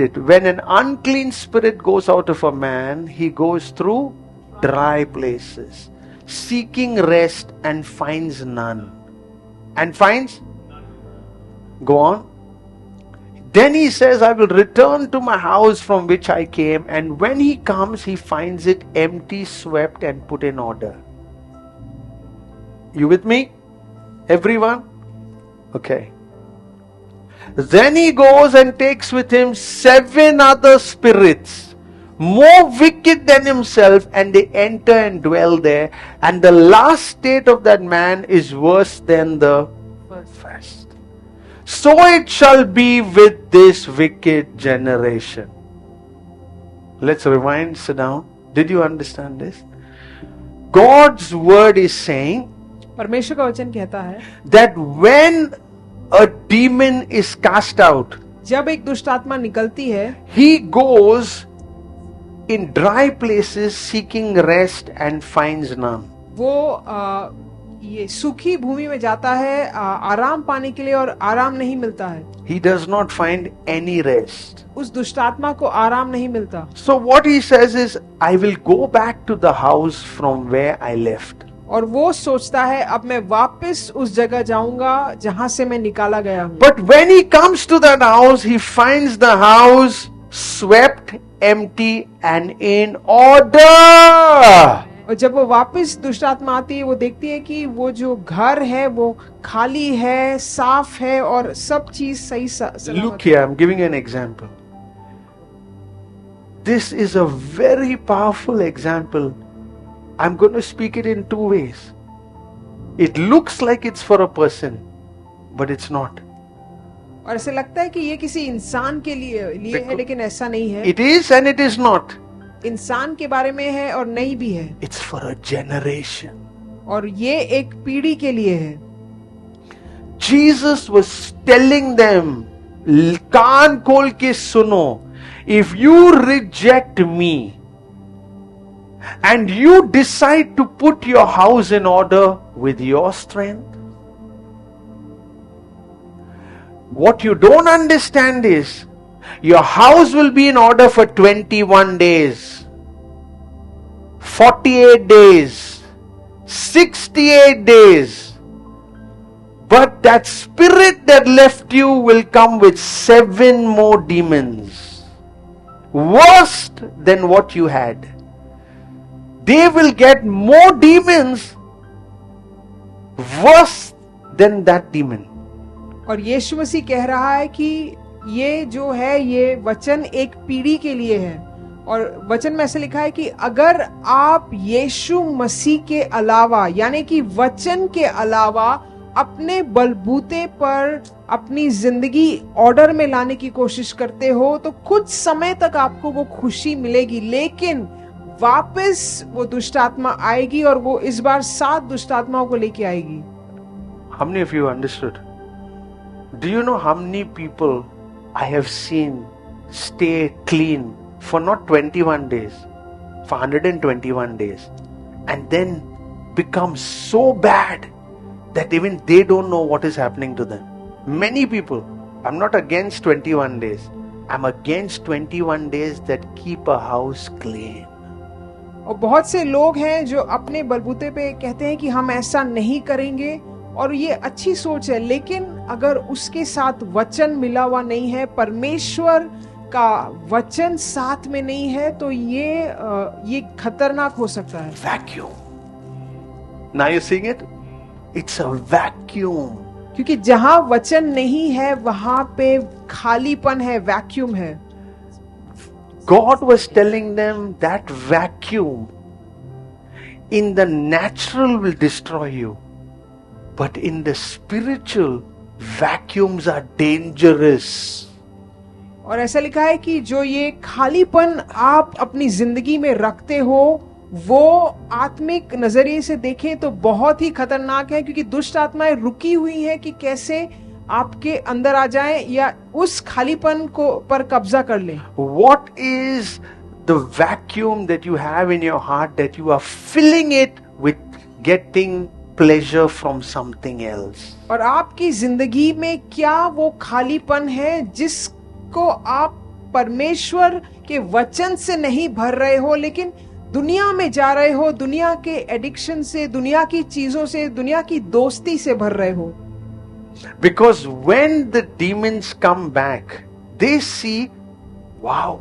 it. When an unclean spirit goes out of a man, he goes through dry places, seeking rest and finds none. And finds? Go on. Then he says, I will return to my house from which I came. And when he comes, he finds it empty, swept and put in order. You with me? Everyone? Okay. Then he goes and takes with him 7 other spirits, more wicked than himself, and they enter and dwell there. And the last state of that man is worse than the first. So it shall be with this wicked generation. Let's rewind, sit down. Did you understand this? God's word is saying परमेश्वर का वचन कहता है that when a demon is cast out, जब एक दुष्ट आत्मा निकलती है, he goes in dry places seeking rest and finds none. वो ये सूखी भूमि में जाता है आराम पाने के लिए और आराम नहीं मिलता है. He does not find any rest. उस दुष्ट आत्मा को आराम नहीं मिलता. So what he says is, I will go back to the house from where I left. और वो सोचता है अब मैं वापस उस जगह जाऊंगा जहां से मैं निकाला गया हूं. But when he comes to that house, he finds the house swept, empty and in order. और जब वो वापस दुष्ट आत्मा आती है, वो देखती है कि वो जो घर है वो खाली है, साफ है और सब चीज सही सलामत. Look here, I'm giving you an example. This is a very powerful example. I'm going to speak it in 2 ways. It looks like it's for a person, but it's not. और ऐसे लगता है कि ये किसी इंसान के लिए है, लेकिन ऐसा नहीं है. It is and it is not. इंसान के बारे में है और नहीं भी है. It's for a generation. और ये एक पीढ़ी के लिए है. Jesus was telling them, कान खोल के सुनो, if you reject me and you decide to put your house in order with your strength, what you don't understand is your house will be in order for 21 days, 48 days, 68 days. But that spirit that left you will come with 7 more demons, worse than what you had. They will get more demons worse than that demon. और यीशु मसीह कह रहा है कि ये जो है ये वचन एक पीढ़ी के लिए है. और वचन में ऐसे लिखा है कि अगर आप यीशु मसीह के अलावा यानी कि वचन के अलावा अपने बलबूते पर अपनी जिंदगी ऑर्डर में लाने की कोशिश करते हो तो कुछ समय तक आपको वो खुशी मिलेगी, लेकिन वापस वो दुष्ट आत्मा आएगी और वो इस बार 7 दुष्ट आत्माओं को लेके आएगी. How many of you understood? Do you know how many people I have seen stay clean for not 21 days, for 121 days, and then become so bad that even they don't know what is happening to them? Many people. I'm not against 21 days. I'm against 21 days that keep a house clean. और बहुत से लोग हैं जो अपने बलबूते पे कहते हैं कि हम ऐसा नहीं करेंगे, और ये अच्छी सोच है, लेकिन अगर उसके साथ वचन मिला हुआ नहीं है, परमेश्वर का वचन साथ में नहीं है, तो ये खतरनाक हो सकता है. Vacuum. Now you're seeing it? It's a vacuum. क्योंकि जहां वचन नहीं है वहां पे खालीपन है, वैक्यूम है. God was telling them that vacuum in the natural will destroy you, but in the spiritual, vacuums are dangerous. और ऐसा लिखा है कि जो ये खालीपन आप अपनी जिंदगी में रखते हो वो आत्मिक नजरिए से देखें तो बहुत ही खतरनाक है, क्योंकि दुष्ट आत्माएं रुकी हुई हैं कि कैसे आपके अंदर आ जाएं या उस खालीपन को पर कब्जा कर लें. What is the vacuum that you have in your heart that you are filling it with getting pleasure from something else? और आपकी जिंदगी में क्या वो खालीपन है जिसको आप परमेश्वर के वचन से नहीं भर रहे हो, लेकिन दुनिया में जा रहे हो, दुनिया के एडिक्शन से, दुनिया की चीजों से, दुनिया की दोस्ती से भर रहे हो। Because when the demons come back, they see, wow,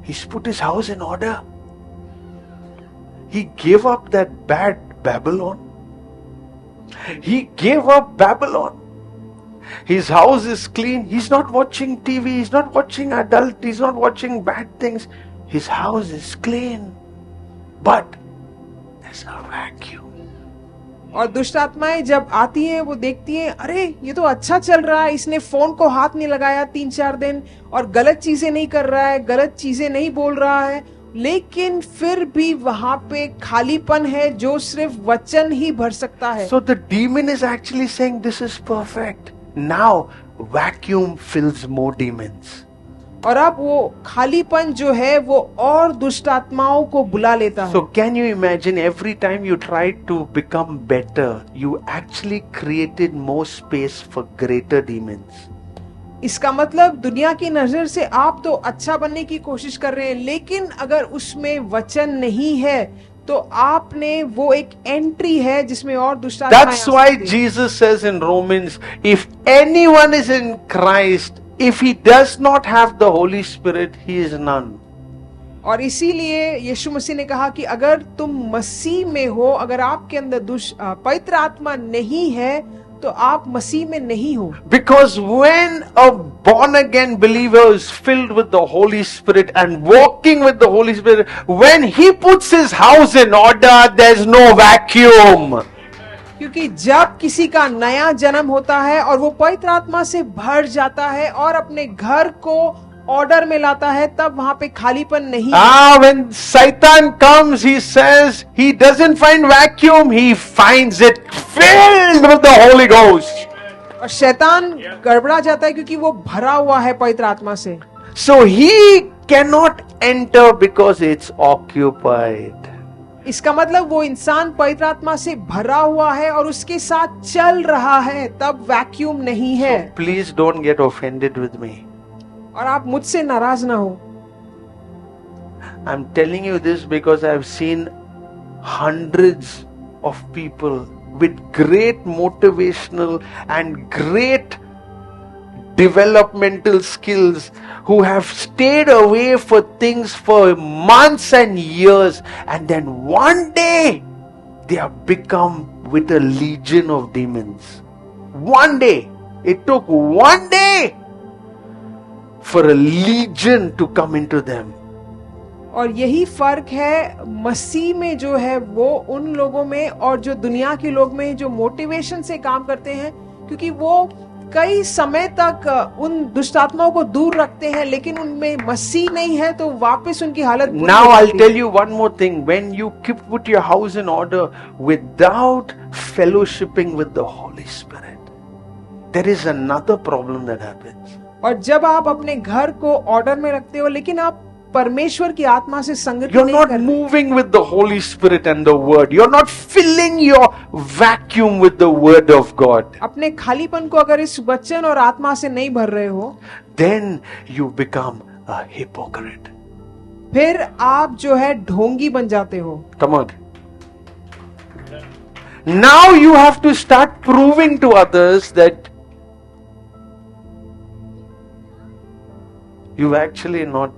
he's put his house in order. He gave up that bad Babylon. He gave up Babylon. His house is clean. He's not watching TV. He's not watching adult. He's not watching bad things. His house is clean. But there's a vacuum. और दुष्ट आत्माएं जब आती हैं, वो देखती हैं, अरे ये तो अच्छा चल रहा है, इसने फोन को हाथ नहीं लगाया 3-4 दिन, और गलत चीजें नहीं कर रहा है, गलत चीजें नहीं बोल रहा है, लेकिन फिर भी वहां पे खालीपन है जो सिर्फ वचन ही भर सकता है। So the demon is actually saying this is perfect. Now vacuum fills more demons. और अब वो खालीपन जो है वो और दुष्ट आत्माओं को बुला लेता है। So can you imagine every time you tried to become better, you actually created more space for greater demons. इसका मतलब दुनिया की नजर से आप तो अच्छा बनने की कोशिश कर रहे हैं, लेकिन अगर उसमें वचन नहीं है तो आपने वो एक एंट्री है जिसमें और दुष्ट आत्माएं That's आ why सकती हैं। Jesus says in Romans, if anyone is in Christ, if he does not have the Holy Spirit, he is none. और इसीलिए यीशु मसीह ने कहा कि अगर तुम मसीह में हो, अगर आपके अंदर पवित्र आत्मा नहीं है तो आप मसीह में नहीं हो। Because when a born again believer is filled with the Holy Spirit and walking with the Holy Spirit, when he puts his house in order, there's no vacuum. क्योंकि जब किसी का नया जन्म होता है और वो पवित्र आत्मा से भर जाता है और अपने घर को ऑर्डर में लाता है, तब वहां पे खालीपन नहीं है। When Satan comes, he says he doesn't find vacuum, he finds it filled with the Holy Ghost. और शैतान गड़बड़ा जाता है क्योंकि वो भरा हुआ है पवित्र आत्मा से। So he cannot enter because it's occupied. इसका मतलब वो इंसान पवित्र आत्मा से भरा हुआ है और उसके साथ चल रहा है, तब वैक्यूम नहीं है। So please don't get offended with me. और आप मुझसे नाराज ना हो। I'm telling you this because I've seen hundreds of people with great motivational and great developmental skills who have stayed away for things for months and years, and then one day they have become with a legion of demons. One day. It took one day for a legion to come into them. और यही फर्क है मसीह में जो है वो उन लोगों में और जो दुनिया के लोग में जो मोटिवेशन से काम करते हैं, क्योंकि वो कई समय तक उन दुष्ट आत्माओं को दूर रखते हैं, लेकिन उनमें मसीह नहीं है तो वापस उनकी हालत बुरी Now हो I'll जाती tell you one more thing. When you put your house in order without fellowshipping with the Holy Spirit, there is another problem that happens. और जब आप अपने घर को ऑर्डर में रखते हो लेकिन आप परमेश्वर की आत्मा से संगति You're नहीं not करते, moving with the Holy Spirit and the Word. You're not filling your vacuum with the Word of God. अपने खालीपन को अगर इस वचन और आत्मा से नहीं भर रहे हो, Then you become a hypocrite. फिर आप जो है ढोंगी बन जाते हो। Come on. Now you have to start proving to others that you've actually not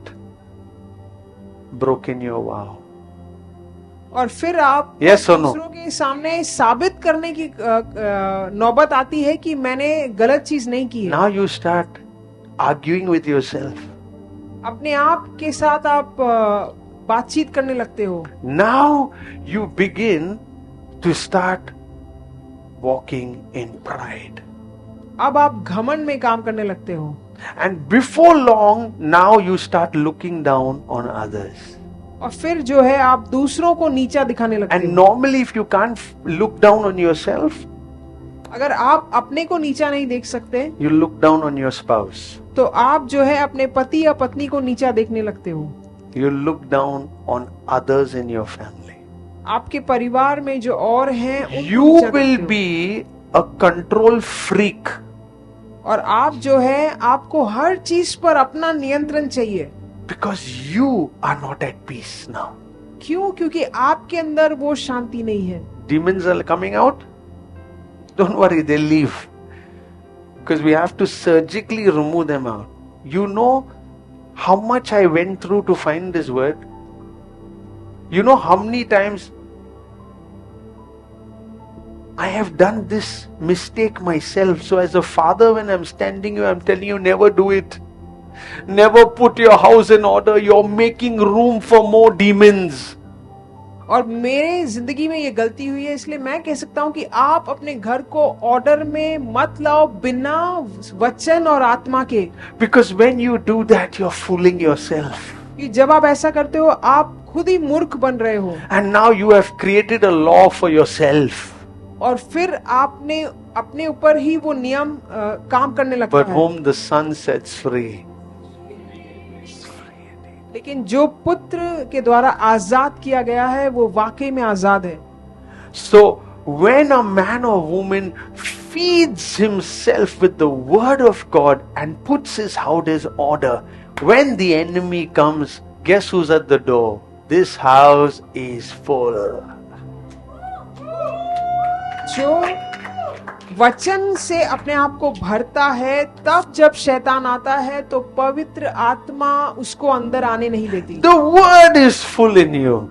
broken your vow. और फिर आप Yes or no? दूसरों के सामने साबित करने की नौबत आती है कि मैंने गलत चीज नहीं की है। Now you start arguing with yourself. अपने आप के साथ आप बातचीत करने लगते हो। Now you begin to start walking in pride. अब आप घमंड में काम करने लगते हो। And before long, now you start looking down on others. और फिर जो है आप दूसरों को नीचा दिखाने लगते And हो। normally if you can't look down on yourself, अगर आप अपने को नीचा नहीं देख सकते you look down on your spouse. तो आप जो है अपने पति या पत्नी को नीचा देखने लगते हो। You look down on others in your family. आपके परिवार में जो और हैं उनको You नीचा will देखते हो। be a control freak और आप जो है, आपको हर चीज पर अपना नियंत्रण चाहिए। because you are not at peace now. क्यों? क्योंकि आपके अंदर वो शांति नहीं है। Demons are coming out. Don't worry, they'll leave. Because we have to surgically remove them out. You know how much I went through to find this word? You know how many times I have done this mistake myself. So as a father, when I'm standing here, I'm telling you, never do it. Never put your house in order. You're making room for more demons. और मेरे जिंदगी में ये गलती हुई है, इसलिए मैं कह सकता हूँ कि आप अपने घर को ऑर्डर में मत लाओ बिना वचन और आत्मा के। Because when you do that, you're fooling yourself. कि जब आप ऐसा करते हो, आप खुद ही मूर्ख बन रहे हो। And now you have created a law for yourself. और फिर आपने अपने ऊपर ही वो नियम काम करने लगता But है। whom the Son sets free. लेकिन जो पुत्र के द्वारा आजाद किया गया है, वो वाकई में आजाद है। So when a man or woman feeds himself with the word of God and puts his house in order, when the enemy comes, guess who's at the door? This house is full. जो वचन से अपने आप को भरता है, तब जब शैतान आता है तो पवित्र आत्मा उसको अंदर आने नहीं देती। The word is full in you.